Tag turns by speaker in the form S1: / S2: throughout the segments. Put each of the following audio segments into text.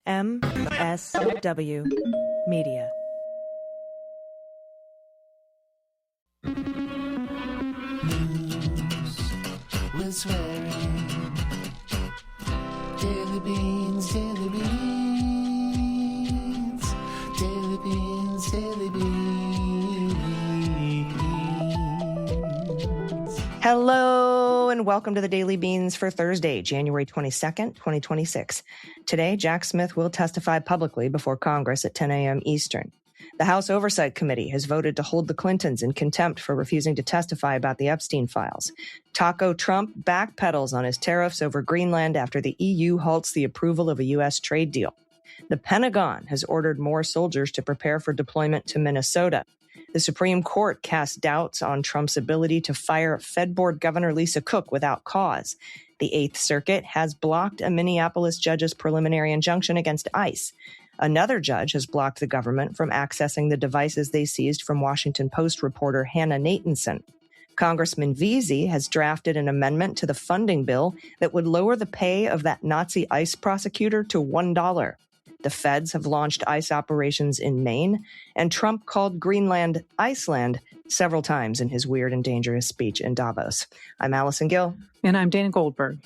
S1: MSW Media.
S2: News with swearing. Daily beans, daily beans. Daily beans, daily beans.
S1: Hello and welcome to the Daily Beans for Thursday, January 22nd, 2026. Today, Jack Smith will testify publicly before Congress at 10 a.m. Eastern. The House Oversight Committee has voted to hold the Clintons in contempt for refusing to testify about the Epstein files. Taco Trump backpedals on his tariffs over Greenland after the EU halts the approval of a U.S. trade deal. The Pentagon has ordered more soldiers to prepare for deployment to Minnesota. The Supreme Court cast doubts on Trump's ability to fire Fed Board Governor Lisa Cook without cause. The Eighth Circuit has blocked a Minneapolis judge's preliminary injunction against ICE. Another judge has blocked the government from accessing the devices they seized from Washington Post reporter Hannah Natanson. Congressman Veasey has drafted an amendment to the funding bill that would lower the pay of that Nazi ICE prosecutor to $1. The feds have launched ICE operations in Maine, and Trump called Greenland Iceland several times in his weird and dangerous speech in Davos. I'm Allison Gill.
S3: And I'm Dana Goldberg.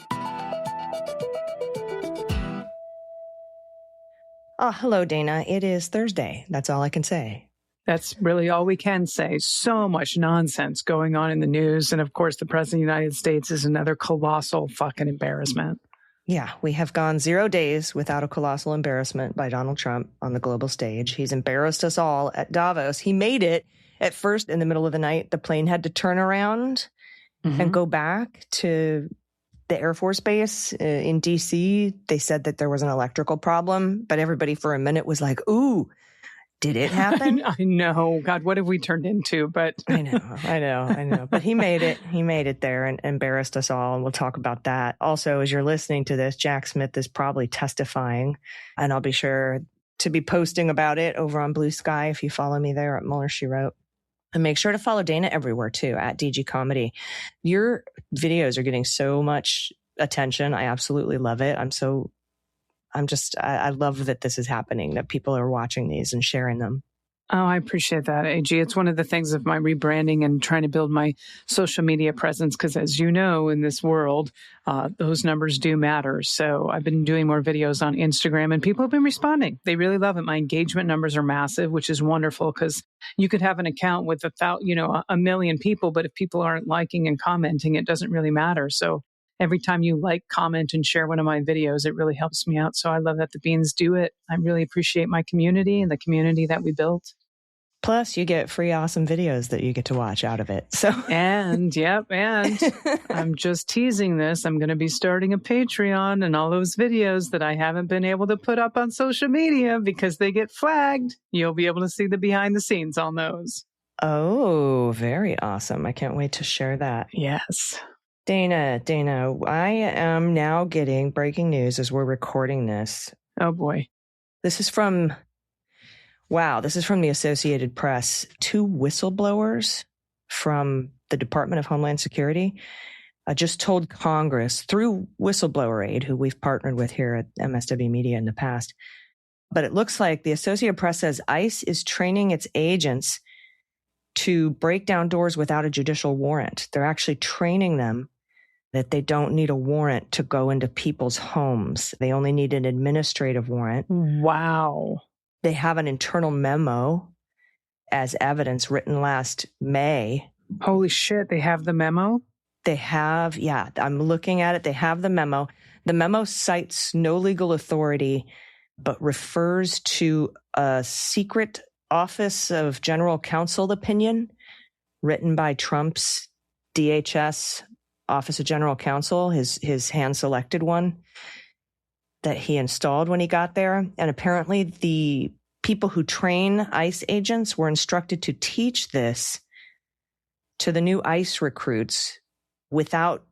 S1: Hello, Dana. It is Thursday. That's all I can say.
S3: That's really all we can say. So much nonsense going on in the news. And of course, the President of the United States is another colossal fucking embarrassment.
S1: Yeah, we have gone 0 days without a colossal embarrassment by Donald Trump on the global stage. He's embarrassed us all at Davos. He made it at first in the middle of the night. The plane had to turn around and go back to the Air Force Base in D.C. They said that there was an electrical problem, but everybody for a minute was like, ooh, did it happen?
S3: I know. God, what have we turned into? But
S1: I know. But he made it. He made it there and embarrassed us all. And we'll talk about that. Also, as you're listening to this, Jack Smith is probably testifying. And I'll be sure to be posting about it over on Blue Sky if you follow me there at Mueller, She Wrote. And make sure to follow Dana everywhere, too, at DG Comedy. Your videos are getting so much attention. I absolutely love it. I love that this is happening, that people are watching these and sharing them.
S3: Oh, I appreciate that, AG. It's one of the things of my rebranding and trying to build my social media presence, because as you know, in this world, those numbers do matter. So I've been doing more videos on Instagram and people have been responding. They really love it. My engagement numbers are massive, which is wonderful, because you could have an account with a million people, but if people aren't liking and commenting, it doesn't really matter. So every time you like, comment, and share one of my videos, it really helps me out. So I love that the Beans do it. I really appreciate my community and the community that we built.
S1: Plus, you get free, awesome videos that you get to watch out of it.
S3: And I'm just teasing this. I'm going to be starting a Patreon, and all those videos that I haven't been able to put up on social media because they get flagged, you'll be able to see the behind the scenes on those.
S1: Oh, very awesome. I can't wait to share that.
S3: Yes.
S1: Dana, I am now getting breaking news as we're recording this.
S3: Oh, boy.
S1: This is from the Associated Press. 2 whistleblowers from the Department of Homeland Security just told Congress through Whistleblower Aid, who we've partnered with here at MSW Media in the past. But it looks like the Associated Press says ICE is training its agents to break down doors without a judicial warrant. They're actually training them that they don't need a warrant to go into people's homes. They only need an administrative warrant.
S3: Wow.
S1: They have an internal memo as evidence written last May.
S3: Holy shit, they have the memo?
S1: They have, yeah, I'm looking at it. They have the memo. The memo cites no legal authority, but refers to a secret Office of General Counsel opinion written by Trump's DHS Office of General Counsel, his hand-selected one that he installed when he got there. And apparently the people who train ICE agents were instructed to teach this to the new ICE recruits without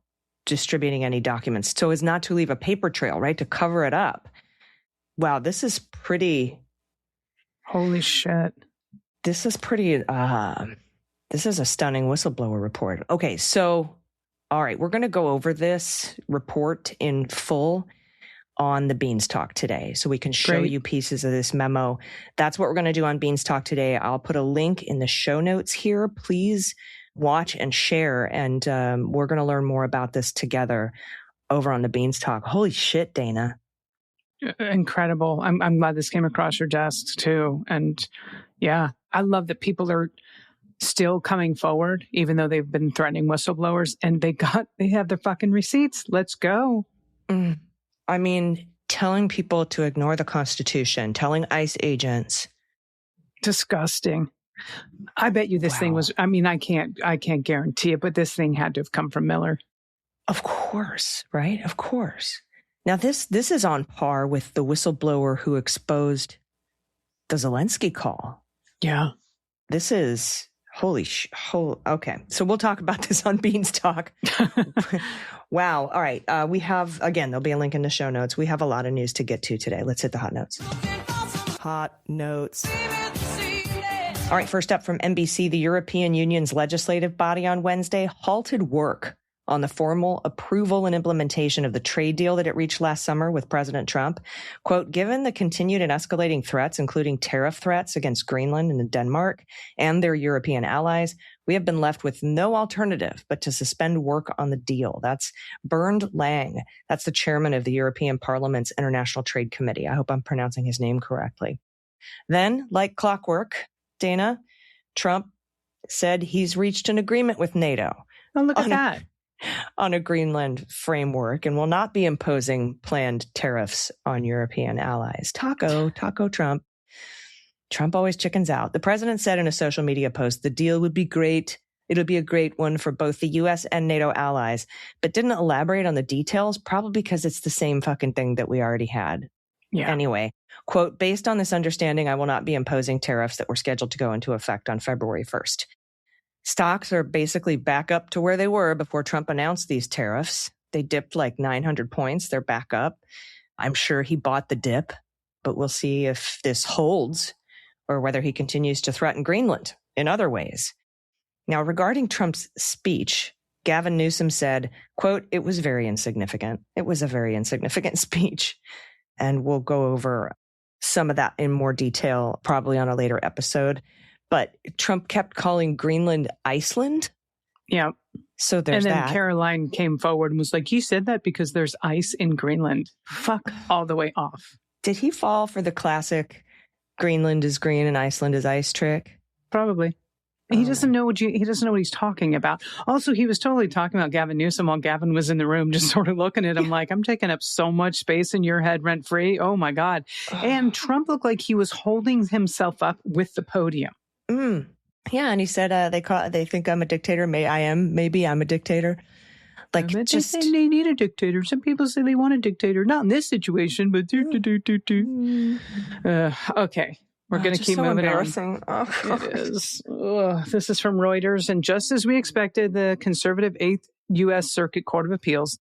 S1: distributing any documents, so as not to leave a paper trail, right, to cover it up. Wow, this is pretty...
S3: Holy shit.
S1: This is pretty... this is a stunning whistleblower report. Okay, so, all right, we're going to go over this report in full on the Beanstalk today. So we can show
S3: Great.
S1: you pieces of this memo. That's what we're going to do on Beanstalk today. I'll put a link in the show notes here. Please watch and share. And we're going to learn more about this together over on the Beanstalk. Holy shit, Dana.
S3: Incredible. I'm glad this came across your desk too. And yeah, I love that people are still coming forward, even though they've been threatening whistleblowers, and they have their fucking receipts. Let's go.
S1: I mean, telling people to ignore the Constitution, telling ICE agents.
S3: Disgusting. I bet you this thing was, I mean, I can't guarantee it, but this thing had to have come from Miller.
S1: Of course, right? Of course. Now, this is on par with the whistleblower who exposed the Zelensky call.
S3: Yeah.
S1: This is okay. So we'll talk about this on Beanstalk. Wow. All right. We have, again, there'll be a link in the show notes. We have a lot of news to get to today. Let's hit the hot notes. Hot notes. All right. First up from NBC, the European Union's legislative body on Wednesday halted work on the formal approval and implementation of the trade deal that it reached last summer with President Trump. Quote, given the continued and escalating threats, including tariff threats against Greenland and Denmark and their European allies, we have been left with no alternative but to suspend work on the deal. That's Bernd Lang. That's the chairman of the European Parliament's International Trade Committee. I hope I'm pronouncing his name correctly. Then, like clockwork, Dana, Trump said he's reached an agreement with NATO.
S3: Oh, look at that.
S1: On a Greenland framework and will not be imposing planned tariffs on European allies. Taco Trump. Trump always chickens out. The president said in a social media post, the deal would be great. It'll be a great one for both the U.S. and NATO allies, but didn't elaborate on the details, probably because it's the same fucking thing that we already had.
S3: Yeah.
S1: Anyway, quote, based on this understanding, I will not be imposing tariffs that were scheduled to go into effect on February 1st. Stocks are basically back up to where they were before Trump announced these tariffs. They dipped like 900 points. They're back up. I'm sure he bought the dip, but we'll see if this holds or whether he continues to threaten Greenland in other ways. Now, regarding Trump's speech, Gavin Newsom said, quote, it was very insignificant. It was a very insignificant speech. And we'll go over some of that in more detail, probably on a later episode. But Trump kept calling Greenland Iceland.
S3: Yeah.
S1: So there's
S3: that. And then
S1: that.
S3: Caroline came forward and was like, you said that because there's ice in Greenland. Fuck all the way off.
S1: Did he fall for the classic Greenland is green and Iceland is ice trick?
S3: Probably. He doesn't know what he's talking about. Also, he was totally talking about Gavin Newsom while Gavin was in the room, just sort of looking at him like, I'm taking up so much space in your head rent free. Oh my God. And Trump looked like he was holding himself up with the podium.
S1: Yeah, and he said they think I'm a dictator. Maybe I'm a dictator. Like,
S3: They
S1: just
S3: say they need a dictator. Some people say they want a dictator. Not in this situation, but okay. We're going to keep
S1: so
S3: moving
S1: embarrassing.
S3: on. It is. This is from Reuters. And just as we expected, the conservative 8th U.S. Circuit Court of Appeals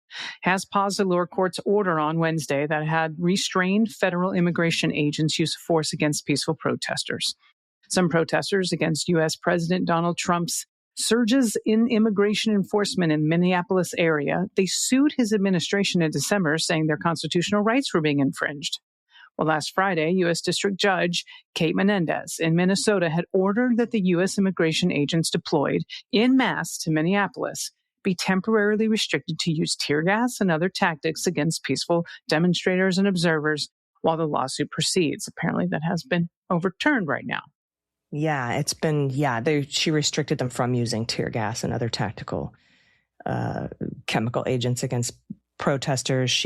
S3: has paused the lower court's order on Wednesday that had restrained federal immigration agents' use of force against peaceful protesters. Some protesters against U.S. President Donald Trump's surges in immigration enforcement in the Minneapolis area, they sued his administration in December, saying their constitutional rights were being infringed. Well, last Friday, U.S. District Judge Kate Menendez in Minnesota had ordered that the U.S. immigration agents deployed en masse to Minneapolis be temporarily restricted to use tear gas and other tactics against peaceful demonstrators and observers while the lawsuit proceeds. Apparently, that has been overturned right now.
S1: Yeah, she restricted them from using tear gas and other tactical chemical agents against protesters.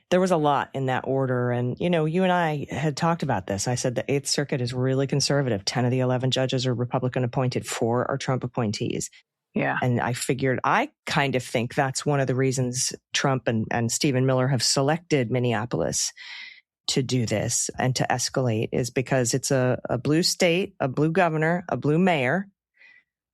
S1: There was a lot in that order. And, you and I had talked about this. I said the 8th Circuit is really conservative. 10 of the 11 judges are Republican appointed, 4 are Trump appointees.
S3: Yeah.
S1: And I kind of think that's one of the reasons Trump and Stephen Miller have selected Minneapolis to do this and to escalate, is because it's a blue state, a blue governor, a blue mayor,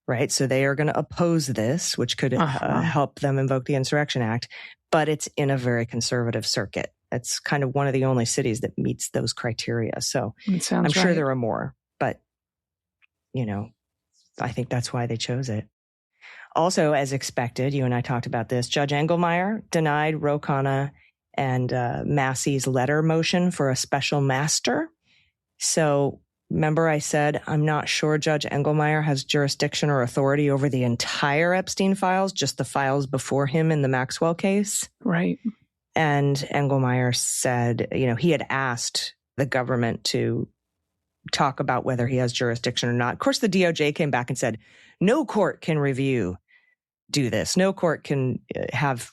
S1: right? So they are going to oppose this, which could help them invoke the Insurrection Act, but it's in a very conservative circuit. It's kind of one of the only cities that meets those criteria. So I'm sure there are more, but, I think that's why they chose it. Also, as expected, you and I talked about this, Judge Engelmeyer denied Ro Khanna and Massey's letter motion for a special master. So remember I said, I'm not sure Judge Engelmeyer has jurisdiction or authority over the entire Epstein files, just the files before him in the Maxwell case.
S3: Right.
S1: And Engelmeyer said, he had asked the government to talk about whether he has jurisdiction or not. Of course, the DOJ came back and said, no court can do this. No court can have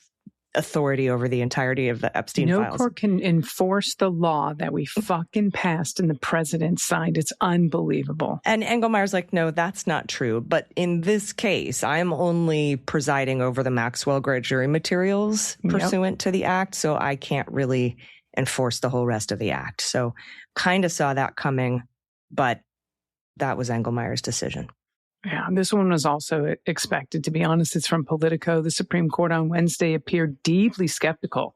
S1: authority over the entirety of the Epstein files.
S3: No court can enforce the law that we fucking passed and the president signed. It's unbelievable.
S1: And Engelmeyer's like, no, that's not true. But in this case, I'm only presiding over the Maxwell grand jury materials pursuant to the act, so I can't really enforce the whole rest of the act. So kind of saw that coming, but that was Engelmeyer's decision.
S3: Yeah, this one was also expected, to be honest. It's from Politico. The Supreme Court on Wednesday appeared deeply skeptical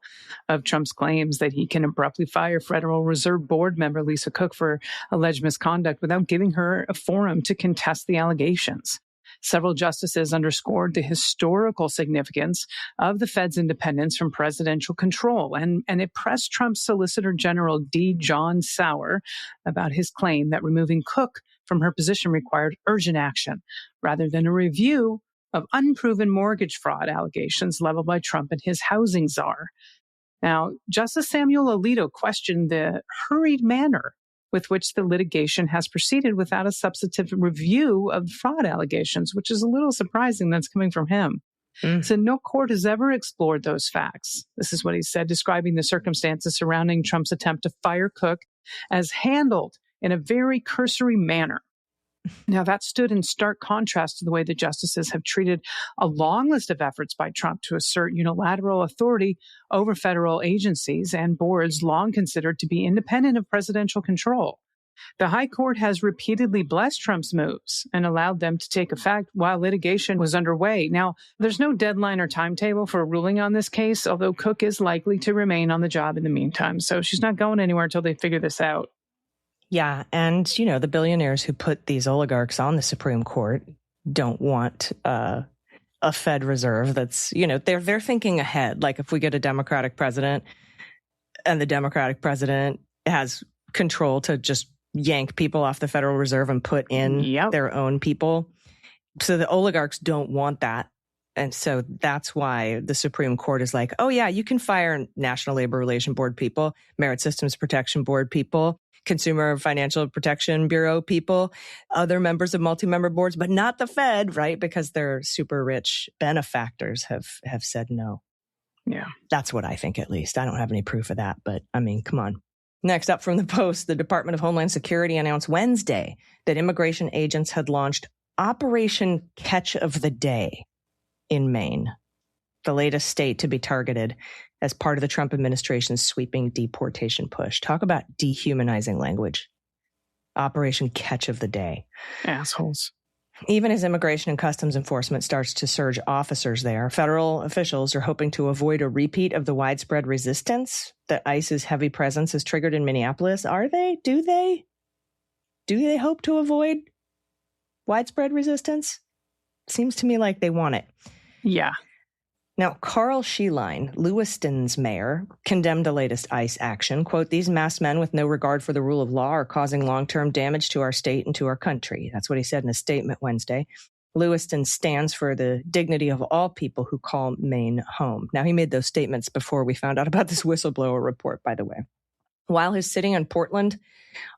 S3: of Trump's claims that he can abruptly fire Federal Reserve Board member Lisa Cook for alleged misconduct without giving her a forum to contest the allegations. Several justices underscored the historical significance of the Fed's independence from presidential control, and it pressed Trump's Solicitor General D. John Sauer about his claim that removing Cook from her position required urgent action rather than a review of unproven mortgage fraud allegations leveled by Trump and his housing czar. Now, Justice Samuel Alito questioned the hurried manner with which the litigation has proceeded without a substantive review of fraud allegations, which is a little surprising that's coming from him. So no court has ever explored those facts. This is what he said, describing the circumstances surrounding Trump's attempt to fire Cook as handled in a very cursory manner. Now, that stood in stark contrast to the way the justices have treated a long list of efforts by Trump to assert unilateral authority over federal agencies and boards long considered to be independent of presidential control. The High Court has repeatedly blessed Trump's moves and allowed them to take effect while litigation was underway. Now, there's no deadline or timetable for a ruling on this case, although Cook is likely to remain on the job in the meantime. So she's not going anywhere until they figure this out.
S1: Yeah. And, the billionaires who put these oligarchs on the Supreme Court don't want a Fed Reserve that's, they're thinking ahead. Like if we get a Democratic president and the Democratic president has control to just yank people off the Federal Reserve and put in their own people. So the oligarchs don't want that. And so that's why the Supreme Court is like, oh, yeah, you can fire National Labor Relations Board people, Merit Systems Protection Board people, Consumer Financial Protection Bureau people, other members of multi-member boards, but not the Fed, right? Because their super rich benefactors have said no.
S3: Yeah.
S1: That's what I think, at least. I don't have any proof of that, but I mean, come on. Next up from the Post, the Department of Homeland Security announced Wednesday that immigration agents had launched Operation Catch of the Day in Maine, the latest state to be targeted as part of the Trump administration's sweeping deportation push. Talk about dehumanizing language. Operation Catch of the Day.
S3: Assholes.
S1: Even as Immigration and Customs Enforcement starts to surge officers there, federal officials are hoping to avoid a repeat of the widespread resistance that ICE's heavy presence has triggered in Minneapolis. Are they? Do they? Do they hope to avoid widespread resistance? Seems to me like they want it.
S3: Yeah.
S1: Now, Carl Scheelein, Lewiston's mayor, condemned the latest ICE action. Quote, these masked men with no regard for the rule of law are causing long-term damage to our state and to our country. That's what he said in a statement Wednesday. Lewiston stands for the dignity of all people who call Maine home. Now, he made those statements before we found out about this whistleblower report, by the way. While his city and Portland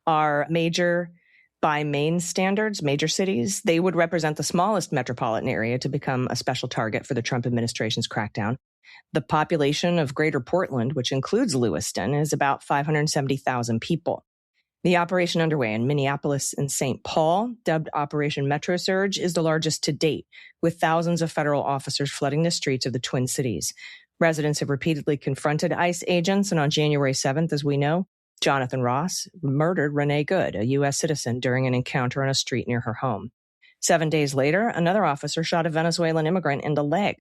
S1: are major by Maine standards, major cities, they would represent the smallest metropolitan area to become a special target for the Trump administration's crackdown. The population of Greater Portland, which includes Lewiston, is about 570,000 people. The operation underway in Minneapolis and St. Paul, dubbed Operation Metro Surge, is the largest to date, with thousands of federal officers flooding the streets of the Twin Cities. Residents have repeatedly confronted ICE agents, and on January 7th, as we know, Jonathan Ross murdered Renee Good, a U.S. citizen, during an encounter on a street near her home. 7 days later, another officer shot a Venezuelan immigrant in the leg.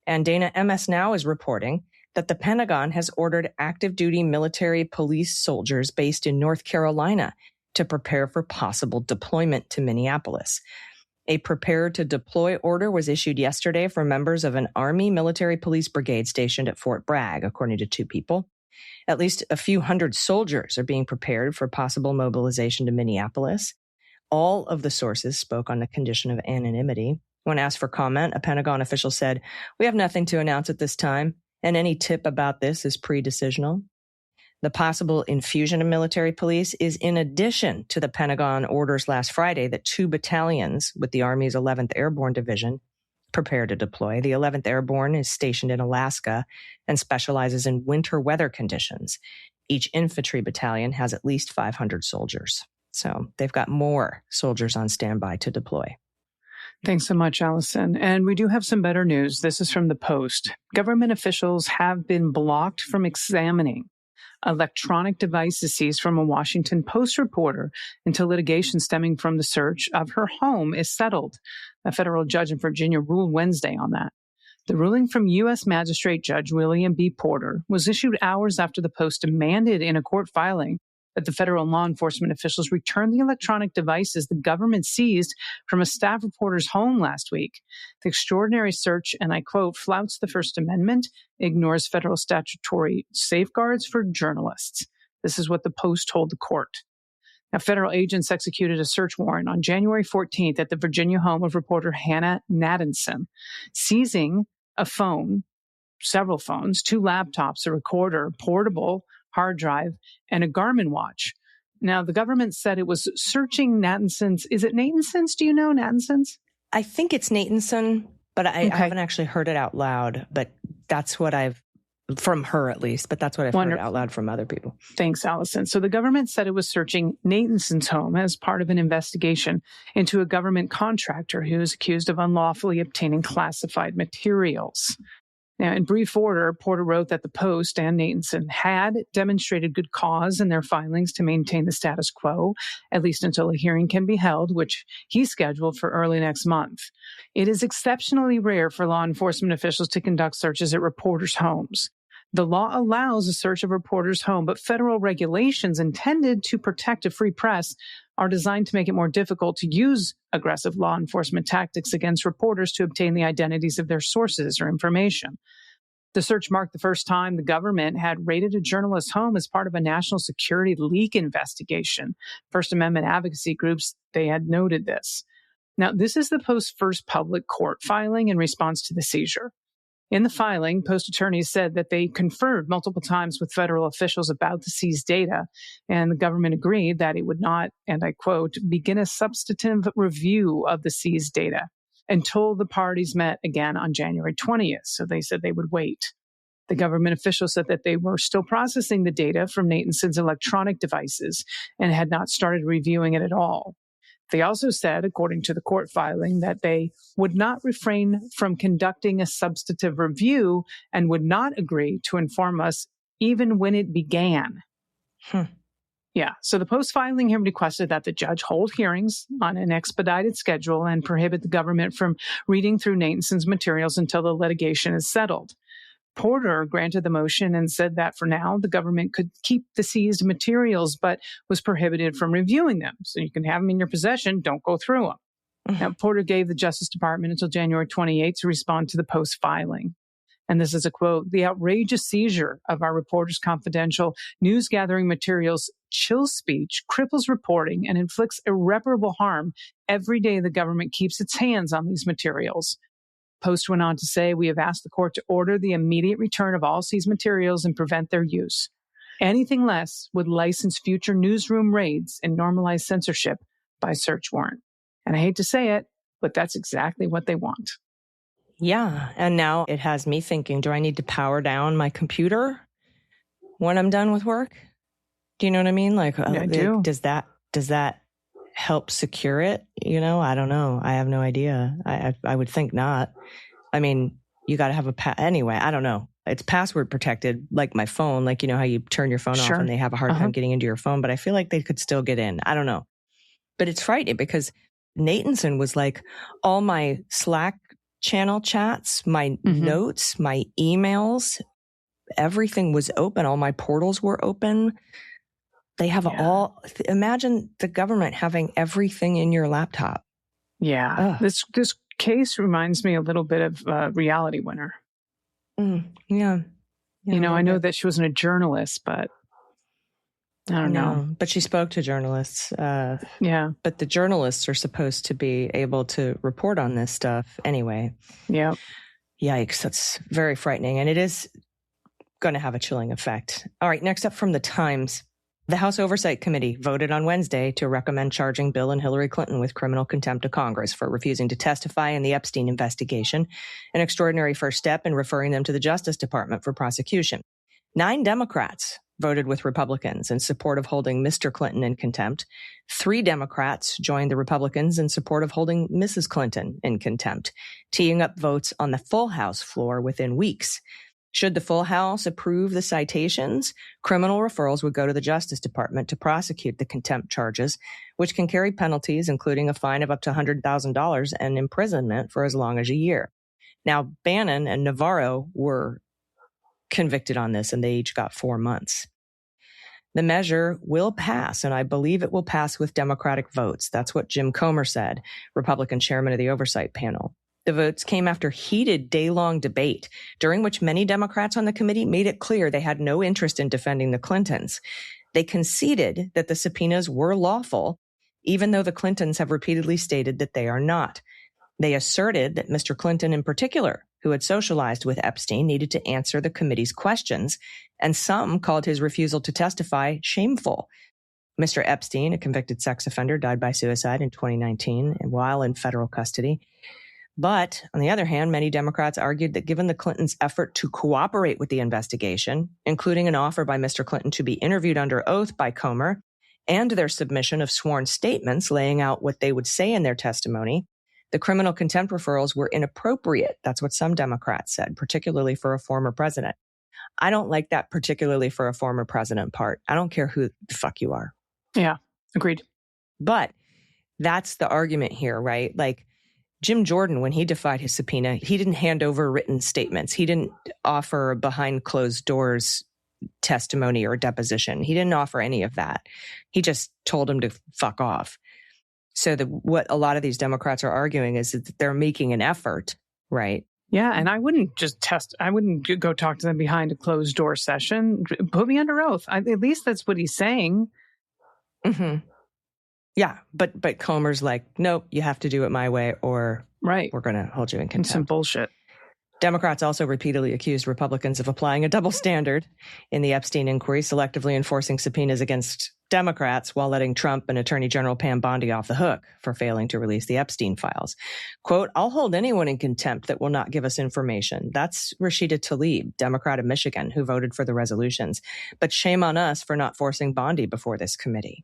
S1: And Dana, MS Now is reporting that the Pentagon has ordered active-duty military police soldiers based in North Carolina to prepare for possible deployment to Minneapolis. A prepare to deploy order was issued yesterday for members of an Army military police brigade stationed at Fort Bragg, according to 2 people. At least a few hundred soldiers are being prepared for possible mobilization to Minneapolis. All of the sources spoke on the condition of anonymity. When asked for comment, a Pentagon official said, "We have nothing to announce at this time, and any tip about this is pre-decisional." The possible infusion of military police is in addition to the Pentagon orders last Friday that 2 battalions with the Army's 11th Airborne Division prepare to deploy. The 11th Airborne is stationed in Alaska and specializes in winter weather conditions. Each infantry battalion has at least 500 soldiers. So they've got more soldiers on standby to deploy.
S3: Thanks so much, Allison. And we do have some better news. This is from the Post. Government officials have been blocked from examining electronic devices seized from a Washington Post reporter until litigation stemming from the search of her home is settled. A federal judge in Virginia ruled Wednesday on that. The ruling from U.S. Magistrate Judge William B. Porter was issued hours after the Post demanded in a court filing that the federal law enforcement officials return the electronic devices the government seized from a staff reporter's home last week. The extraordinary search, and I quote, flouts the First Amendment, ignores federal statutory safeguards for journalists. This is what the Post told the court. Now, federal agents executed a search warrant on January 14th at the Virginia home of reporter Hannah Natanson, seizing a phone, several phones, 2 laptops, a recorder, portable hard drive, and a Garmin watch. Now, the government said it was searching Natanson's. Is it Natanson's? Do you know Natanson's?
S1: I think it's Natanson, but I haven't actually heard it out loud. But that's what from her at least, but that's what I've heard out loud from other people.
S3: Thanks, Allison. So the government said it was searching Natanson's home as part of an investigation into a government contractor who is accused of unlawfully obtaining classified materials. Now, in brief order, Porter wrote that the Post and Natanson had demonstrated good cause in their filings to maintain the status quo, at least until a hearing can be held, which he scheduled for early next month. It is exceptionally rare for law enforcement officials to conduct searches at reporters' homes. The law allows a search of a reporter's home, but federal regulations intended to protect a free press are designed to make it more difficult to use aggressive law enforcement tactics against reporters to obtain the identities of their sources or information. The search marked the first time the government had raided a journalist's home as part of a national security leak investigation. First Amendment advocacy groups, they had noted this. Now, this is the Post's first public court filing in response to the seizure. In the filing, Post attorneys said that they conferred multiple times with federal officials about the seized data, and the government agreed that it would not, and I quote, begin a substantive review of the seized data until the parties met again on January 20th. So they said they would wait. The government officials said that they were still processing the data from Natanson's electronic devices and had not started reviewing it at all. They also said, according to the court filing, that they would not refrain from conducting a substantive review and would not agree to inform us even when it began. Yeah. So the Post filing here requested that the judge hold hearings on an expedited schedule and prohibit the government from reading through Natanson's materials until the litigation is settled. Porter granted the motion and said that for now, the government could keep the seized materials, but was prohibited from reviewing them. So you can have them in your possession, don't go through them. Now, Porter gave the Justice Department until January 28th to respond to the Post filing. And this is a quote, "The outrageous seizure of our reporters' confidential news-gathering materials chills speech, cripples reporting, and inflicts irreparable harm every day the government keeps its hands on these materials." Post went on to say, "We have asked the court to order the immediate return of all seized materials and prevent their use. Anything less would license future newsroom raids and normalize censorship by search warrant." And I hate to say it, but that's exactly what they want.
S1: Yeah. And now it has me thinking, do I need to power down my computer when I'm done with work? Do you know what I mean? Like,
S3: I do.
S1: Does that help secure it? You know, I don't know. I have no idea. I would think not. I mean, you got to have anyway, I don't know. It's password protected, like my phone, like, you know, how you turn your phone off and they have a hard time getting into your phone, but I feel like they could still get in. I don't know. But it's frightening because Natanson was like all my Slack channel chats, my notes, my emails, everything was open. All my portals were open. They have imagine the government having everything in your laptop.
S3: Yeah.
S1: Ugh.
S3: This case reminds me a little bit of Reality Winner.
S1: Yeah.
S3: You know, I know that she wasn't a journalist, but I don't know.
S1: But she spoke to journalists.
S3: Yeah.
S1: But the journalists are supposed to be able to report on this stuff anyway.
S3: Yeah.
S1: Yikes. That's very frightening. And it is going to have a chilling effect. All right. Next up from the Times. The House Oversight Committee voted on Wednesday to recommend charging Bill and Hillary Clinton with criminal contempt of Congress for refusing to testify in the Epstein investigation, an extraordinary first step in referring them to the Justice Department for prosecution. 9 Democrats voted with Republicans in support of holding Mr. Clinton in contempt. 3 Democrats joined the Republicans in support of holding Mrs. Clinton in contempt, teeing up votes on the full House floor within weeks. Should the full House approve the citations, criminal referrals would go to the Justice Department to prosecute the contempt charges, which can carry penalties, including a fine of up to $100,000 and imprisonment for as long as a year. Now, Bannon and Navarro were convicted on this, and they each got 4 months. The measure will pass, and I believe it will pass with Democratic votes. That's what Jim Comer said, Republican chairman of the oversight panel. The votes came after heated day-long debate, during which many Democrats on the committee made it clear they had no interest in defending the Clintons. They conceded that the subpoenas were lawful, even though the Clintons have repeatedly stated that they are not. They asserted that Mr. Clinton in particular, who had socialized with Epstein, needed to answer the committee's questions, and some called his refusal to testify shameful. Mr. Epstein, a convicted sex offender, died by suicide in 2019 while in federal custody. But on the other hand, many Democrats argued that given the Clintons' effort to cooperate with the investigation, including an offer by Mr. Clinton to be interviewed under oath by Comer, and their submission of sworn statements laying out what they would say in their testimony, the criminal contempt referrals were inappropriate. That's what some Democrats said, particularly for a former president. I don't like that particularly for a former president part. I don't care who the fuck you are.
S3: Yeah, agreed.
S1: But that's the argument here, right? Like, Jim Jordan, when he defied his subpoena, he didn't hand over written statements. He didn't offer behind closed doors testimony or deposition. He didn't offer any of that. He just told him to fuck off. So what a lot of these Democrats are arguing is that they're making an effort, right?
S3: Yeah, and I wouldn't I wouldn't go talk to them behind a closed door session. Put me under oath. At least that's what he's saying.
S1: Mm-hmm. Yeah, but Comer's like, nope, you have to do it my way or we're going to hold you in contempt.
S3: Some bullshit.
S1: Democrats also repeatedly accused Republicans of applying a double standard in the Epstein inquiry, selectively enforcing subpoenas against Democrats while letting Trump and Attorney General Pam Bondi off the hook for failing to release the Epstein files. Quote, I'll hold anyone in contempt that will not give us information. That's Rashida Tlaib, Democrat of Michigan, who voted for the resolutions. But shame on us for not forcing Bondi before this committee.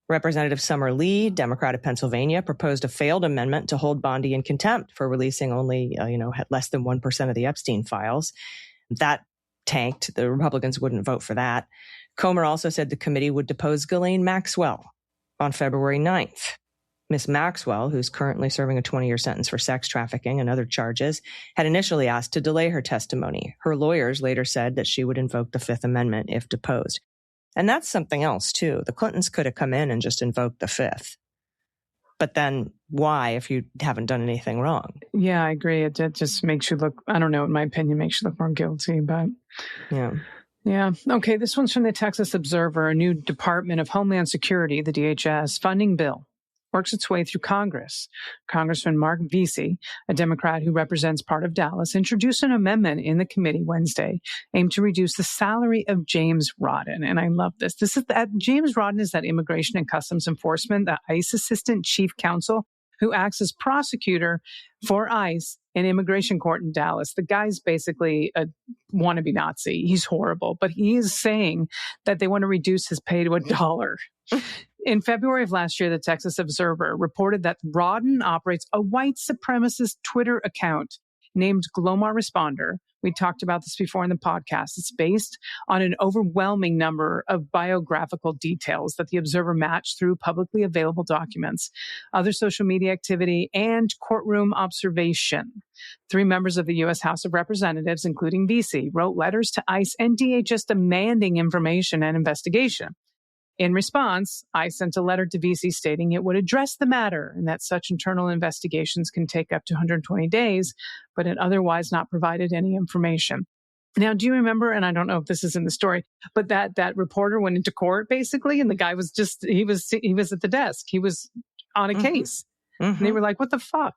S1: Representative Summer Lee, Democrat of Pennsylvania, proposed a failed amendment to hold Bondi in contempt for releasing only, less than 1% of the Epstein files. That tanked. The Republicans wouldn't vote for that. Comer also said the committee would depose Ghislaine Maxwell on February 9th. Ms. Maxwell, who's currently serving a 20-year sentence for sex trafficking and other charges, had initially asked to delay her testimony. Her lawyers later said that she would invoke the Fifth Amendment if deposed. And that's something else, too. The Clintons could have come in and just invoked the Fifth. But then why if you haven't done anything wrong?
S3: Yeah, I agree. It just makes you look, I don't know, in my opinion, makes you look more guilty. But yeah. Okay, this one's from the Texas Observer. A new Department of Homeland Security, the DHS, funding bill works its way through Congress. Congressman Mark Veasey, a Democrat who represents part of Dallas, introduced an amendment in the committee Wednesday aimed to reduce the salary of James Rodden. And I love this. James Rodden is that Immigration and Customs Enforcement, the ICE Assistant Chief Counsel, who acts as prosecutor for ICE in immigration court in Dallas. The guy's basically a wannabe Nazi. He's horrible, but he is saying that they want to reduce his pay to $1. In February of last year, the Texas Observer reported that Rodden operates a white supremacist Twitter account named Glomar Responder. We talked about this before in the podcast. It's based on an overwhelming number of biographical details that the Observer matched through publicly available documents, other social media activity, and courtroom observation. 3 members of the U.S. House of Representatives, including Veasey, wrote letters to ICE and DHS demanding information and investigation. In response, I sent a letter to Veasey stating it would address the matter and that such internal investigations can take up to 120 days, but it otherwise not provided any information. Now, do you remember, and I don't know if this is in the story, but that reporter went into court basically, and the guy was just, he was at the desk. He was on a case. And they were like, what the fuck?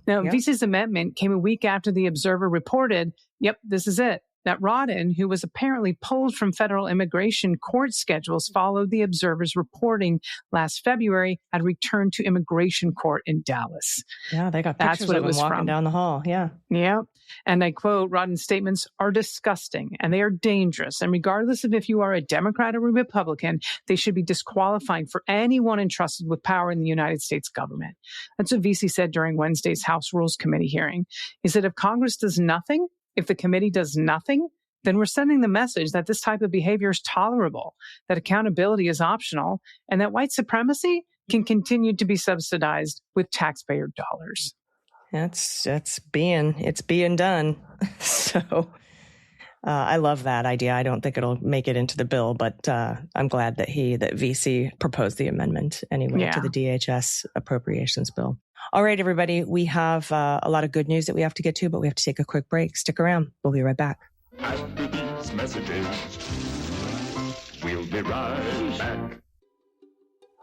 S3: Now, Veasey's amendment came a week after the Observer reported, yep, this is it, that Rodden, who was apparently pulled from federal immigration court schedules, followed the Observer's reporting last February, had returned to immigration court in Dallas.
S1: Yeah, they got
S3: That's
S1: pictures
S3: what
S1: of
S3: it was
S1: him walking
S3: from.
S1: down the hall. Yeah.
S3: Yeah. And I quote, Rodden's statements are disgusting and they are dangerous. And regardless of if you are a Democrat or a Republican, they should be disqualifying for anyone entrusted with power in the United States government. That's what Veasey said during Wednesday's House Rules Committee hearing. He said if Congress does nothing, if the committee does nothing, then we're sending the message that this type of behavior is tolerable, that accountability is optional, and that white supremacy can continue to be subsidized with taxpayer dollars.
S1: It's being done. So I love that idea. I don't think it'll make it into the bill, but I'm glad that Veasey proposed the amendment anyway to the DHS appropriations bill. All right, everybody, we have a lot of good news that we have to get to, but we have to take a quick break. Stick around. We'll be right back.
S4: After these messages, we'll be right back.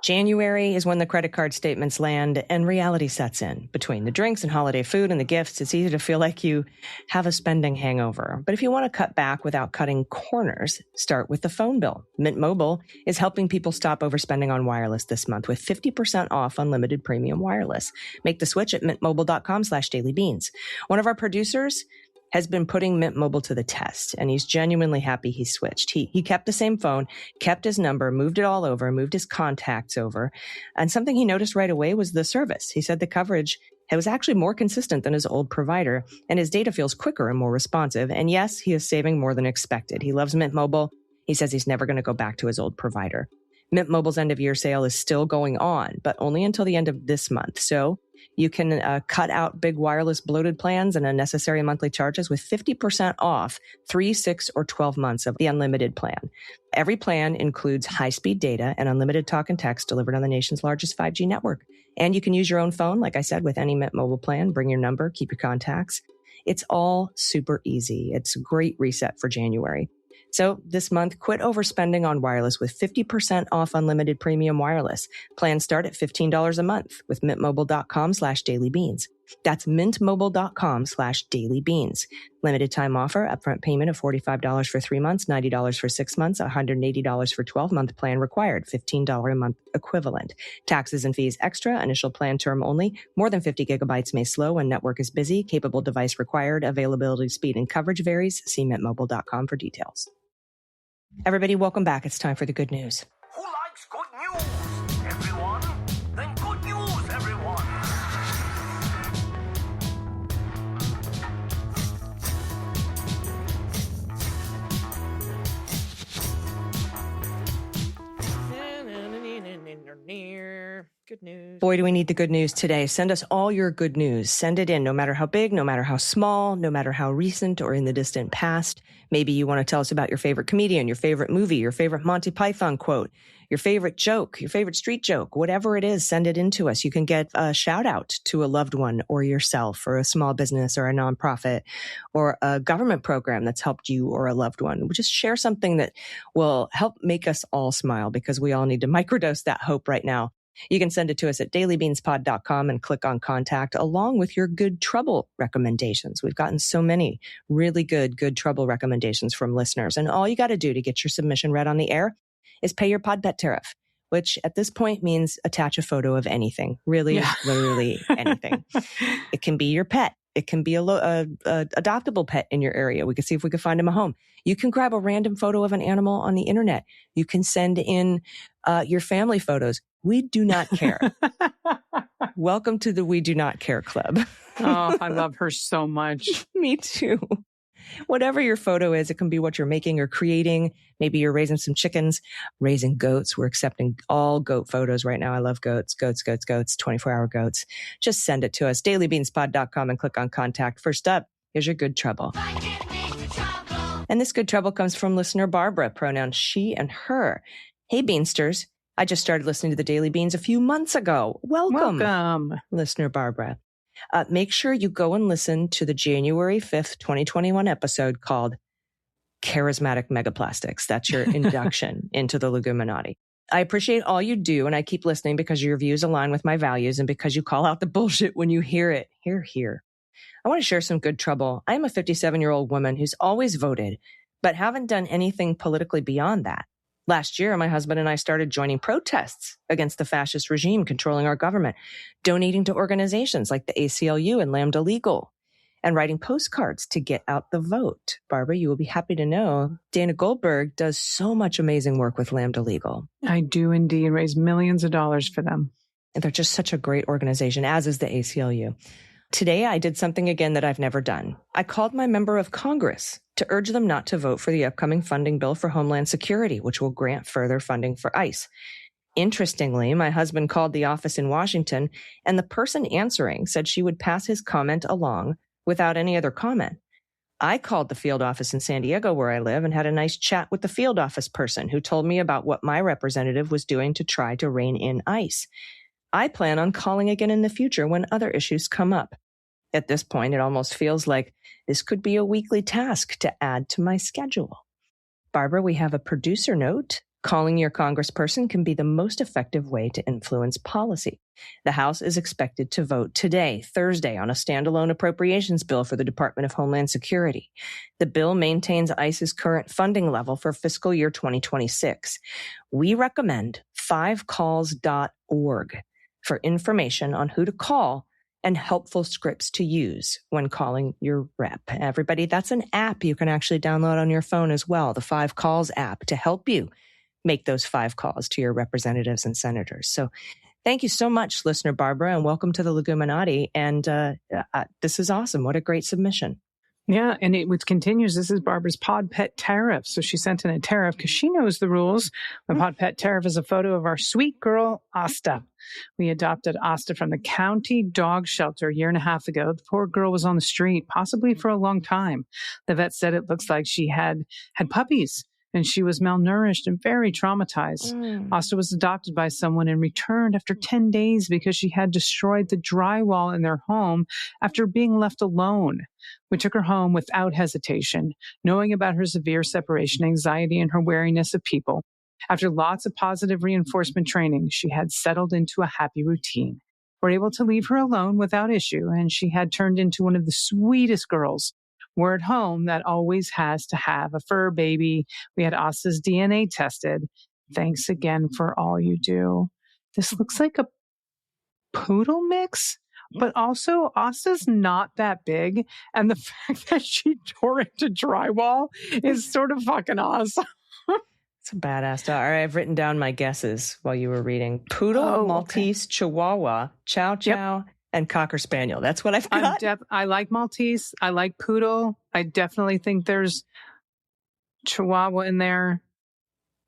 S1: January is when the credit card statements land and reality sets in. Between the drinks and holiday food and the gifts, it's easy to feel like you have a spending hangover. But if you want to cut back without cutting corners, start with the phone bill. Mint Mobile is helping people stop overspending on wireless this month with 50% off unlimited premium wireless. Make the switch at mintmobile.com/dailybeans. One of our producers has been putting Mint Mobile to the test, and he's genuinely happy he switched. He kept the same phone, kept his number, moved it all over, moved his contacts over, and something he noticed right away was the service. He said the coverage was actually more consistent than his old provider, and his data feels quicker and more responsive. And yes, he is saving more than expected. He loves Mint Mobile. He says he's never going to go back to his old provider. Mint Mobile's end-of-year sale is still going on, but only until the end of this month. So you can cut out big wireless bloated plans and unnecessary monthly charges with 50% off 3, 6, or 12 months of the unlimited plan. Every plan includes high-speed data and unlimited talk and text delivered on the nation's largest 5G network. And you can use your own phone, like I said, with any Mint Mobile plan. Bring your number, keep your contacts. It's all super easy. It's a great reset for January. So this month, quit overspending on wireless with 50% off unlimited premium wireless. Plans start at $15 a month with mintmobile.com/dailybeans. That's mintmobile.com/dailybeans. Limited time offer, upfront payment of $45 for 3 months, $90 for 6 months, $180 for 12-month plan required, $15 a month equivalent. Taxes and fees extra, initial plan term only. More than 50 gigabytes may slow when network is busy. Capable device required. Availability, speed, and coverage varies. See mintmobile.com for details. Everybody, welcome back. It's time for the good news.
S5: Who likes good news? Everyone? Then good news, everyone!
S1: Good news. Boy, do we need the good news today. Send us all your good news. Send it in, no matter how big, no matter how small, no matter how recent or in the distant past. Maybe you want to tell us about your favorite comedian, your favorite movie, your favorite Monty Python quote, your favorite joke, your favorite street joke, whatever it is, send it in to us. You can get a shout out to a loved one or yourself or a small business or a nonprofit or a government program that's helped you or a loved one. Just share something that will help make us all smile because we all need to microdose that hope right now. You can send it to us at dailybeanspod.com and click on contact along with your good trouble recommendations. We've gotten so many really good trouble recommendations from listeners. And all you got to do to get your submission read on the air is pay your pod pet tariff, which at this point means attach a photo of anything, really, literally anything. It can be your pet. It can be a adoptable pet in your area. We can see if we can find him a home. You can grab a random photo of an animal on the internet. You can send in your family photos. We do not care. Welcome to the We Do Not Care Club.
S3: Oh, I love her so much.
S1: Me too. Whatever your photo is, it can be what you're making or creating. Maybe you're raising some chickens, raising goats. We're accepting all goat photos right now. I love goats, 24-hour goats. Just send it to us, dailybeanspod.com, and click on contact. First up, here's your good trouble. And this good trouble comes from listener Barbara, pronouns she and her. Hey, Beansters. I just started listening to the Daily Beans a few months ago. Welcome. Listener Barbara. Make sure you go and listen to the January 5th, 2021 episode called Charismatic Megaplastics. That's your induction into the Leguminati. I appreciate all you do, and I keep listening because your views align with my values and because you call out the bullshit when you hear it. Hear. I want to share some good trouble. I am a 57-year-old woman who's always voted, but haven't done anything politically beyond that. Last year, my husband and I started joining protests against the fascist regime controlling our government, donating to organizations like the ACLU and Lambda Legal, and writing postcards to get out the vote. Barbara, you will be happy to know Dana Goldberg does so much amazing work with Lambda Legal.
S3: I do indeed raise millions of dollars for them.
S1: And they're just such a great organization, as is the ACLU. Today, I did something again that I've never done. I called my member of Congress to urge them not to vote for the upcoming funding bill for Homeland Security, which will grant further funding for ICE. Interestingly, my husband called the office in Washington, and the person answering said she would pass his comment along without any other comment. I called the field office in San Diego, where I live, and had a nice chat with the field office person who told me about what my representative was doing to try to rein in ICE. I plan on calling again in the future when other issues come up. At this point, it almost feels like this could be a weekly task to add to my schedule. Barbara, we have a producer note. Calling your congressperson can be the most effective way to influence policy. The House is expected to vote today, Thursday, on a standalone appropriations bill for the Department of Homeland Security. The bill maintains ICE's current funding level for fiscal year 2026. We recommend 5calls.org for information on who to call and helpful scripts to use when calling your rep. Everybody, that's an app you can actually download on your phone as well, the 5 Calls app, to help you make those 5 calls to your representatives and senators. So thank you so much, listener Barbara, and welcome to the Leguminati. And this is awesome. What a great submission.
S3: Yeah, and it continues. This is Barbara's pod pet tariff. So she sent in a tariff because she knows the rules. My pod pet tariff is a photo of our sweet girl, Asta. We adopted Asta from the county dog shelter a year and a half ago. The poor girl was on the street, possibly for a long time. The vet said it looks like she had puppies, and she was malnourished and very traumatized. Asta was adopted by someone and returned after 10 days because she had destroyed the drywall in their home after being left alone. We took her home without hesitation, knowing about her severe separation anxiety and her wariness of people. After lots of positive reinforcement training, she had settled into a happy routine. We're able to leave her alone without issue, and she had turned into one of the sweetest girls. We're at home that always has to have a fur baby. We had Asta's DNA tested. Thanks again for all you do. This looks like a poodle mix, but also Asta's not that big. And the fact that she tore into drywall is sort of fucking awesome.
S1: It's a badass dog. All right, I've written down my guesses while you were reading. Poodle, Maltese, Chihuahua, Chow Chow, and Cocker Spaniel. That's what I've got.
S3: I like Maltese. I like Poodle. I definitely think there's Chihuahua in there.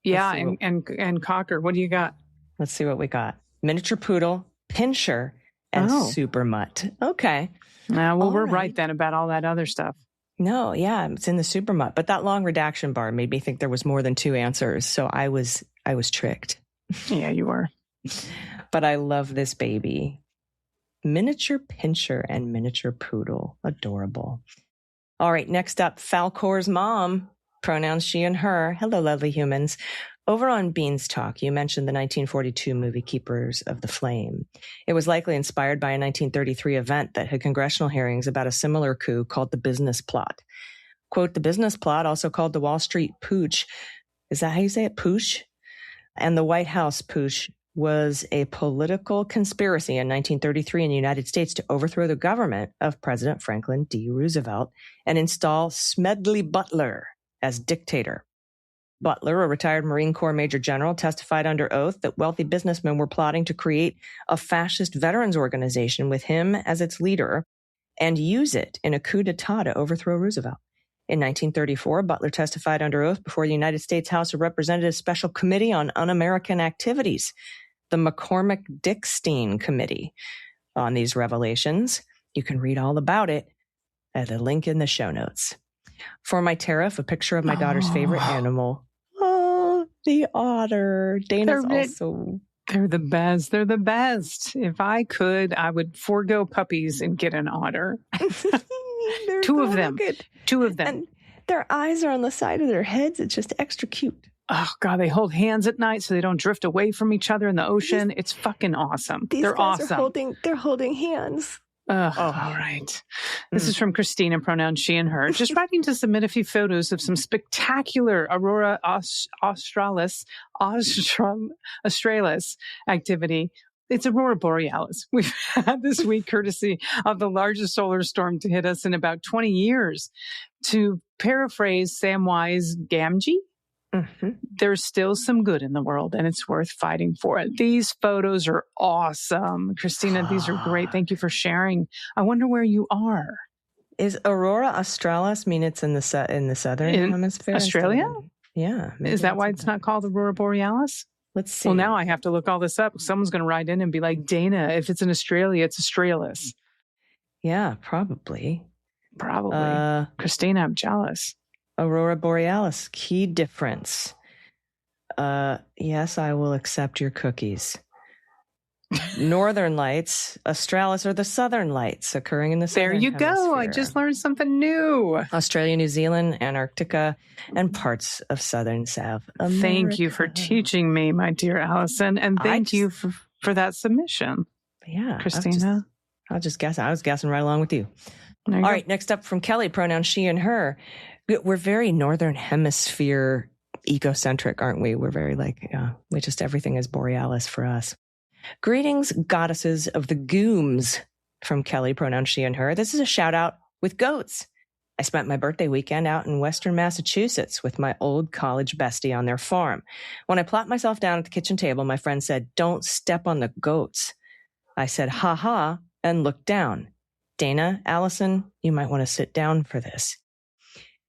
S3: Yeah, and Cocker. What do you got?
S1: Let's see what we got. Miniature Poodle, Pinscher, and Super Mutt. Okay.
S3: Well, we're right then about all that other stuff.
S1: No, yeah, it's in the Super Mutt. But that long redaction bar made me think there was more than 2 answers. So I was tricked.
S3: Yeah, you were.
S1: But I love this baby. Miniature Pinscher and Miniature Poodle. Adorable. All right, next up, Falcor's mom. Pronouns she and her. Hello, lovely humans. Over on Beanstalk, you mentioned the 1942 movie Keepers of the Flame. It was likely inspired by a 1933 event that had congressional hearings about a similar coup called the Business Plot. Quote, the Business Plot, also called the Wall Street Putsch, is that how you say it, Putsch? And the White House Putsch was a political conspiracy in 1933 in the United States to overthrow the government of President Franklin D. Roosevelt and install Smedley Butler as dictator. Butler, a retired Marine Corps Major General, testified under oath that wealthy businessmen were plotting to create a fascist veterans organization with him as its leader and use it in a coup d'etat to overthrow Roosevelt. In 1934, Butler testified under oath before the United States House of Representatives Special Committee on Un-American Activities, the McCormick-Dickstein Committee. On these revelations, you can read all about it at the link in the show notes. For my tariff, a picture of my daughter's favorite animal. The otter. Dana's
S3: They're-
S1: also...
S3: They're the best. They're the best. If I could, I would forego puppies and get an otter.
S1: They're
S3: Two of
S1: so
S3: them.
S1: good.
S3: 2 of them.
S1: And their eyes are on the side of their heads. It's just extra cute.
S3: Oh, God, they hold hands at night so they don't drift away from each other in the ocean. It's fucking awesome.
S1: These
S3: They're
S1: guys
S3: awesome.
S1: they're holding hands.
S3: All right. This is from Christina, pronouns she and her. Just writing to submit a few photos of some spectacular Aurora Australis activity. It's Aurora Borealis. We've had this week courtesy of the largest solar storm to hit us in about 20 years. To paraphrase Samwise Gamgee, there's still some good in the world and it's worth fighting for it. These photos are awesome. Christina, these are great. Thank you for sharing. I wonder where you are.
S1: Is Aurora Australis mean it's in the southern hemisphere?
S3: Australia?
S1: Yeah.
S3: Is that why it's not called Aurora Borealis?
S1: Let's see.
S3: Well, now I have to look all this up. Someone's going to write in and be like, Dana, if it's in Australia, it's Australis.
S1: Yeah, probably.
S3: Christina, I'm jealous.
S1: Aurora Borealis, key difference. Yes, I will accept your cookies. Northern lights, Australis are the southern lights occurring in the southern
S3: There you go.
S1: hemisphere.
S3: I just learned something new.
S1: Australia, New Zealand, Antarctica, and parts of southern South America.
S3: Thank you for teaching me, my dear Allison. And thank you for that submission.
S1: Yeah.
S3: Christina.
S1: I'll just guess. I was guessing right along with you.
S3: There you
S1: All
S3: go.
S1: right. Next up from Kelly, pronouns she and her. We're very northern hemisphere ecocentric, aren't we? We're very everything is borealis for us. Greetings, goddesses of the gooms, from Kelly, pronouns she and her. This is a shout out with goats. I spent my birthday weekend out in Western Massachusetts with my old college bestie on their farm. When I plopped myself down at the kitchen table, my friend said, "Don't step on the goats." I said, "Ha ha," and looked down. Dana, Allison, you might want to sit down for this.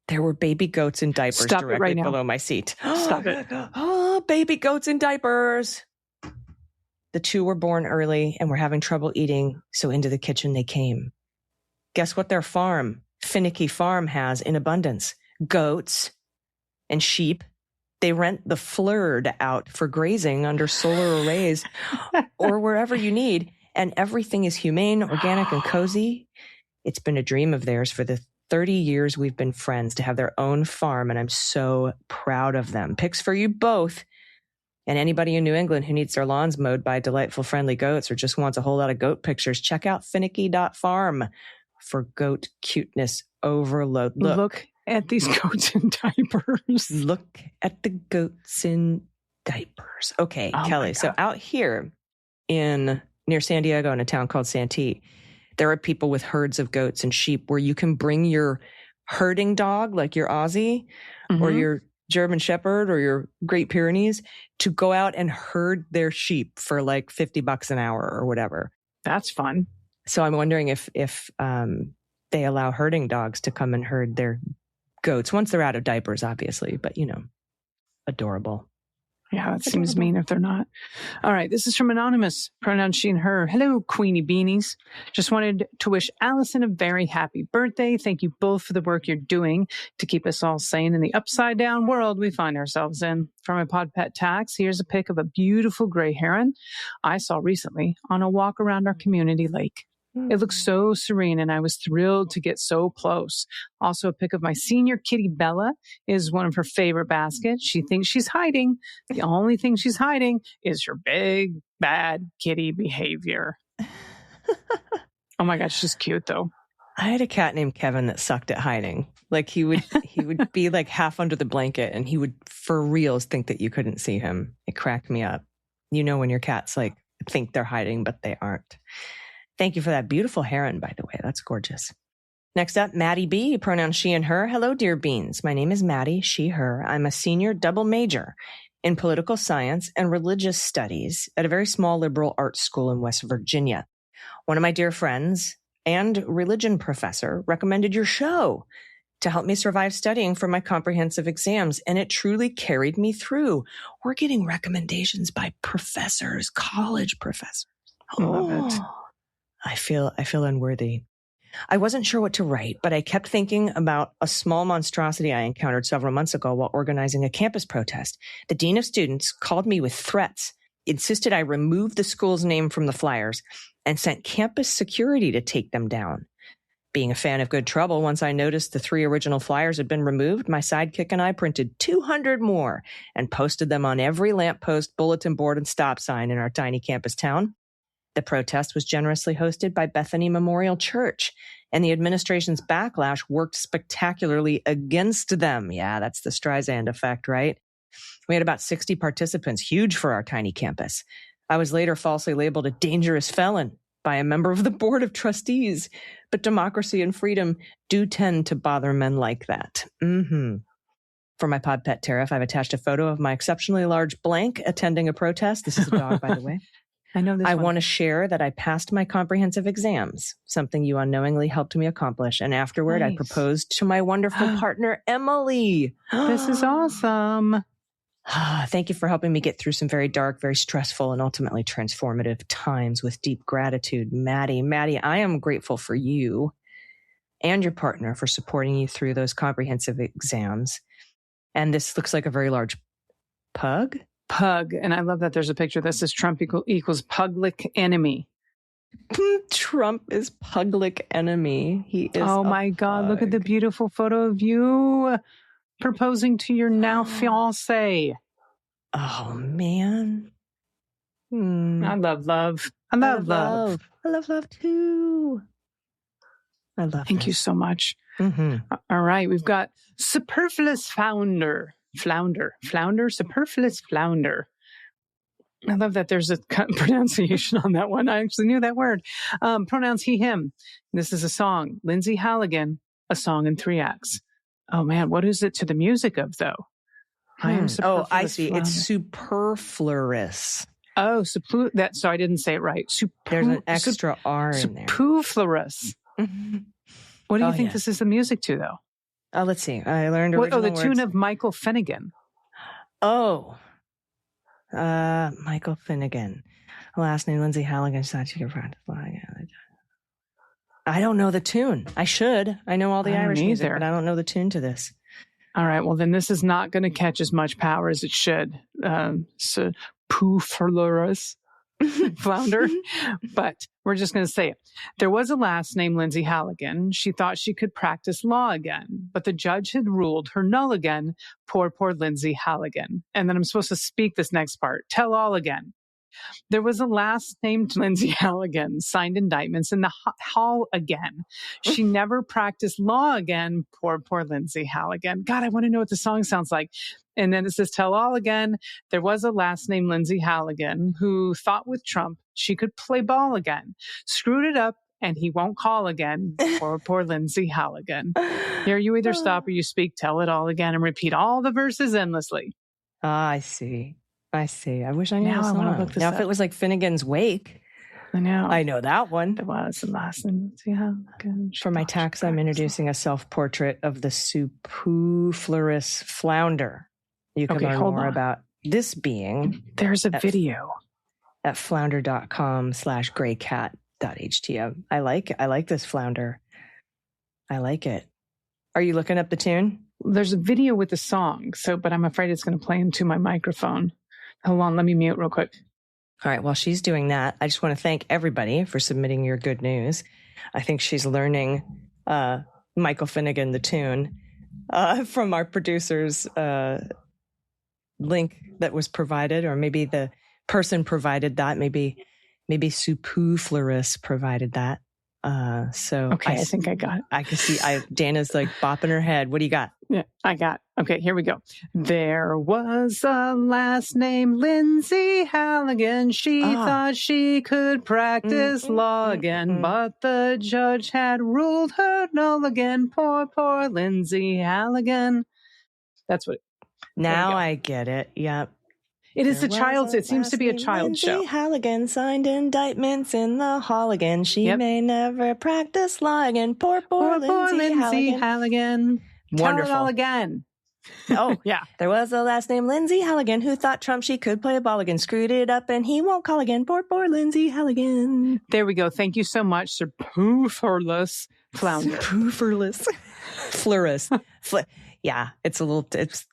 S1: There were baby goats in diapers
S3: Stop it
S1: directly
S3: right now.
S1: below my seat.
S3: Stop it.
S1: Oh, baby goats in diapers. The 2 were born early and were having trouble eating, so into the kitchen they came. Guess what their farm, Finicky Farm, has in abundance? Goats and sheep. They rent the flurd out for grazing under solar arrays or wherever you need, and everything is humane, organic, and cozy. It's been a dream of theirs for the 30 years we've been friends to have their own farm, and I'm so proud of them. Pics for you both. And anybody in New England who needs their lawns mowed by delightful, friendly goats or just wants a whole lot of goat pictures, check out finicky.farm for goat cuteness overload.
S3: Look at these goats in diapers.
S1: Look at the goats in diapers. Okay,
S3: Oh
S1: Kelly.
S3: my
S1: So
S3: God.
S1: out here near San Diego in a town called Santee, there are people with herds of goats and sheep where you can bring your herding dog, like your Aussie or your German Shepherd or your Great Pyrenees, to go out and herd their sheep for like $50 an hour or whatever.
S3: That's fun.
S1: So I'm wondering if they allow herding dogs to come and herd their goats once they're out of diapers, obviously, but adorable.
S3: Yeah, that seems mean if they're not. All right, this is from Anonymous, pronouns she and her. Hello, Queenie Beanies. Just wanted to wish Allison a very happy birthday. Thank you both for the work you're doing to keep us all sane in the upside-down world we find ourselves in. For my pod pet tax, here's a pic of a beautiful gray heron I saw recently on a walk around our community lake. It looks so serene, and I was thrilled to get so close. Also, a pic of my senior kitty, Bella, is one of her favorite baskets. She thinks she's hiding. The only thing she's hiding is her big, bad kitty behavior. Oh my God, she's cute, though.
S1: I had a cat named Kevin that sucked at hiding. Like he would be like half under the blanket and he would for reals think that you couldn't see him. It cracked me up. You know when your cats like think they're hiding, but they aren't. Thank you for that beautiful heron, by the way. That's gorgeous. Next up, Maddie B, pronouns she and her. Hello, dear beans. My name is Maddie, she, her. I'm a senior double major in political science and religious studies at a very small liberal arts school in West Virginia. One of my dear friends and religion professor recommended your show to help me survive studying for my comprehensive exams, and it truly carried me through. We're getting recommendations by professors, college professors.
S3: I love it.
S1: I feel unworthy. I wasn't sure what to write, but I kept thinking about a small monstrosity I encountered several months ago while organizing a campus protest. The dean of students called me with threats, insisted I remove the school's name from the flyers, and sent campus security to take them down. Being a fan of good trouble, once I noticed the 3 original flyers had been removed, my sidekick and I printed 200 more and posted them on every lamppost, bulletin board, and stop sign in our tiny campus town. The protest was generously hosted by Bethany Memorial Church, and the administration's backlash worked spectacularly against them. Yeah, that's the Streisand effect, right? We had about 60 participants, huge for our tiny campus. I was later falsely labeled a dangerous felon by a member of the board of trustees, but democracy and freedom do tend to bother men like that. For my pod pet tariff, I've attached a photo of my exceptionally large blank attending a protest. This is a dog, by the way.
S3: I know this
S1: I
S3: one.
S1: want to share that I passed my comprehensive exams, something you unknowingly helped me accomplish. And afterward, I
S3: Nice.
S1: proposed to my wonderful partner, Emily.
S3: This is awesome.
S1: Thank you for helping me get through some very dark, very stressful, and ultimately transformative times with deep gratitude, Maddie. Maddie, I am grateful for you and your partner for supporting you through those comprehensive exams. And this looks like a very large pug.
S3: Pug. And I love that there's a picture that says Trump equals public enemy.
S1: Trump is public enemy. He is.
S3: Oh my God. Look at the
S1: pug.
S3: beautiful photo of you proposing to your now fiance.
S1: Oh man.
S3: I love love. I love love.
S1: I love love too. I love.
S3: Thank you so much.
S1: Mm-hmm.
S3: All right. We've got superfluous flounder. Superfluous flounder. I love that there's a pronunciation on that one. I actually knew that word. Pronouns he, him. This is a song. Lindsay Halligan, a song in 3 acts. Oh man, what is it to the music of though? I am
S1: Oh, I
S3: superfluous
S1: see.
S3: flounder.
S1: It's superfluous.
S3: Oh, so I didn't say it right.
S1: There's an extra R in there.
S3: Superfluous.
S1: Mhm.
S3: What do you
S1: Oh,
S3: think
S1: yeah.
S3: this is the music to though?
S1: Let's see. I learned
S3: Oh,
S1: original
S3: the
S1: words.
S3: tune of Michael Finnegan.
S1: Oh. Michael Finnegan. Last name Lindsay Halligan. Thought you could practice flying. I don't know the tune. I should. I know all the
S3: I don't
S1: Irish music,
S3: either.
S1: but I don't know the tune to this.
S3: All right. Well, then this is not going to catch as much power as it should. Superfluous flounder. But we're just going to say it. There was a last name Lindsay Halligan. She thought she could practice law again, but the judge had ruled her null again. Poor Lindsay Halligan. And then I'm supposed to speak this next part. Tell all again. There was a last named Lindsay Halligan, signed indictments in the hall again. She never practiced law again. Poor Lindsay Halligan. God, I want to know what the song sounds like. And then it says, tell all again. There was a last named Lindsay Halligan who thought with Trump she could play ball again. Screwed it up and he won't call again. Poor Lindsay Halligan. Here you either stop or you speak, tell it all again, and repeat all the verses endlessly.
S1: I see. I wish I knew
S3: Now
S1: the
S3: I wanna
S1: song.
S3: look this
S1: Now, if
S3: up.
S1: it was like Finnegan's Wake,
S3: I know.
S1: I know that one.
S3: There was the last name. Lindsay Halligan.
S1: For my tax, I'm introducing a self-portrait of the superfluous flounder. You can
S3: Okay,
S1: learn
S3: hold
S1: more
S3: on.
S1: about this being
S3: There's a video.
S1: at flounder.com/graycat.htm. I like this flounder. I like it. Are you looking up the tune?
S3: There's a video with the song, but I'm afraid it's going to play into my microphone. Hold on, let me mute real quick.
S1: All right, while she's doing that, I just want to thank everybody for submitting your good news. I think she's learning Michael Finnegan, the tune, from our producer's link that was provided, or maybe the person provided that. Maybe Superfluous provided that. So
S3: Okay, I think I got it.
S1: I can see Dana's like bopping her head. What do you got?
S3: Yeah, I got. Okay, here we go. There was a last name Lindsay Halligan. She thought she could practice law again, but the judge had ruled her null again. Poor Lindsay Halligan. That's what.
S1: Now I get it. Yep.
S3: It is
S1: There
S3: a child's.
S1: was
S3: It seems to be a
S1: last name
S3: child
S1: Lindsay
S3: show.
S1: Halligan signed indictments in the hall again. She
S3: Yep.
S1: may never practice law again. Poor
S3: Poor
S1: Lindsay Halligan.
S3: Halligan. Tell it
S1: Wonderful.
S3: all again.
S1: Oh,
S3: Yeah.
S1: There was a last name Lindsay Halligan who thought Trump she could play a ball again. Screwed it up and he won't call again. Poor Lindsay Halligan.
S3: There we go. Thank you so much, superfluous Flounder.
S1: Superfluous. Flurist. Yeah, it's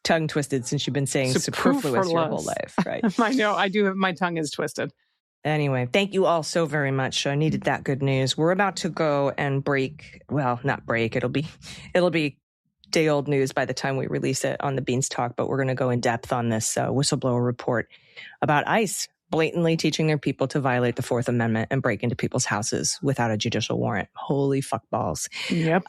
S1: tongue twisted since you've been saying superfluous your whole life, right?
S3: I know, I do. My tongue is twisted.
S1: Anyway, thank you all so very much. I needed that good news. We're about to go and break. Well, not break. It'll be day old news by the time we release it on the Beanstalk. But we're going to go in depth on this whistleblower report about ICE blatantly teaching their people to violate the Fourth Amendment and break into people's houses without a judicial warrant. Holy fuck balls.
S3: Yep.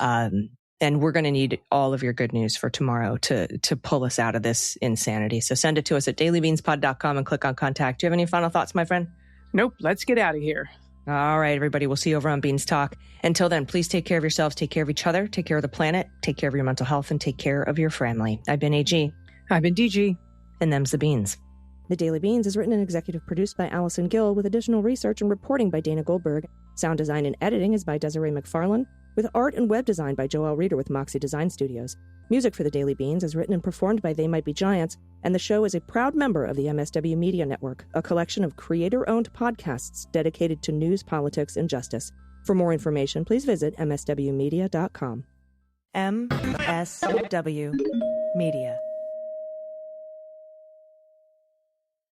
S1: And we're going to need all of your good news for tomorrow to pull us out of this insanity. So send it to us at dailybeanspod.com and click on contact. Do you have any final thoughts, my friend?
S3: Nope. Let's get out of here.
S1: All right, everybody. We'll see you over on Beanstalk. Until then, please take care of yourselves, take care of each other, take care of the planet, take care of your mental health, and take care of your family. I've been AG.
S3: I've been DG.
S1: And them's the beans. The Daily Beans is written and executive produced by Allison Gill with additional research and reporting by Dana Goldberg. Sound design and editing is by Desiree McFarlane, with art and web design by Joelle Reeder with Moxie Design Studios. Music for The Daily Beans is written and performed by They Might Be Giants, and the show is a proud member of the MSW Media Network, a collection of creator-owned podcasts dedicated to news, politics, and justice. For more information, please visit mswmedia.com. MSW Media.